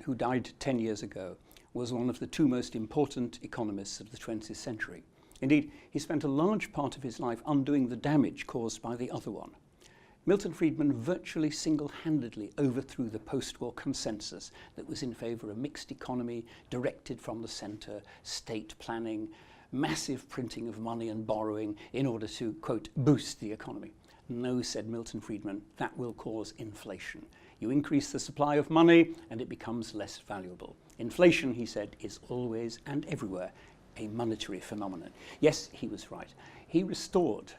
who died 10 years ago, was one of the two most important economists of the 20th century. Indeed, he spent a large part of his life undoing the damage caused by the other one. Milton Friedman virtually single-handedly overthrew the post-war consensus that was in favour of a mixed economy, directed from the centre, state planning, massive printing of money and borrowing in order to, quote, boost the economy. No, said Milton Friedman, that will cause inflation. You increase the supply of money and it becomes less valuable. Inflation, he said, is always and everywhere a monetary phenomenon. Yes, he was right. He restored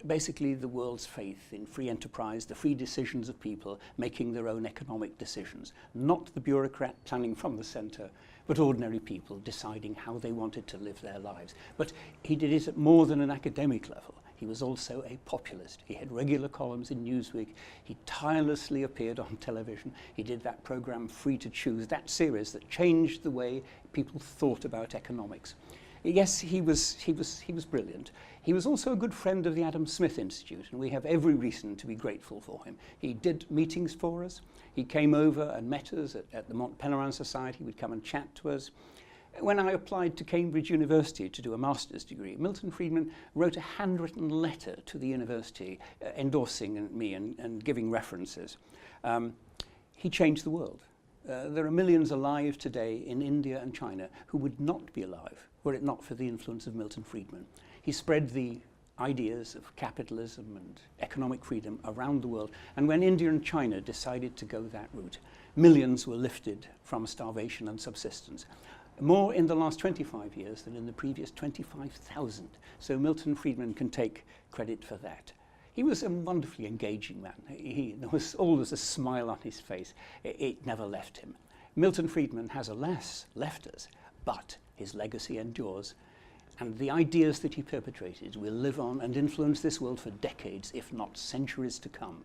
basically the world's faith in free enterprise, the free decisions of people making their own economic decisions, not the bureaucrat planning from the centre, but ordinary people deciding how they wanted to live their lives. But he did it at more than an academic level. He was also a populist. He had regular columns in Newsweek. He tirelessly appeared on television. He did that program Free to Choose, that series that changed the way people thought about economics. Yes, he was brilliant. He was also a good friend of the Adam Smith Institute, and we have every reason to be grateful for him. He did meetings for us. He came over and met us at the Mont Pelerin Society. He would come and chat to us. When I applied to Cambridge University to do a master's degree, Milton Friedman wrote a handwritten letter to the university endorsing me and giving references. He changed the world. There are millions alive today in India and China who would not be alive were it not for the influence of Milton Friedman. He spread the ideas of capitalism and economic freedom around the world, and when India and China decided to go that route, millions were lifted from starvation and subsistence. More in the last 25 years than in the previous 25,000. So Milton Friedman can take credit for that. He was a wonderfully engaging man. There was always a smile on his face. It never left him. Milton Friedman has, alas, left us, but his legacy endures, and the ideas that he perpetrated will live on and influence this world for decades, if not centuries to come.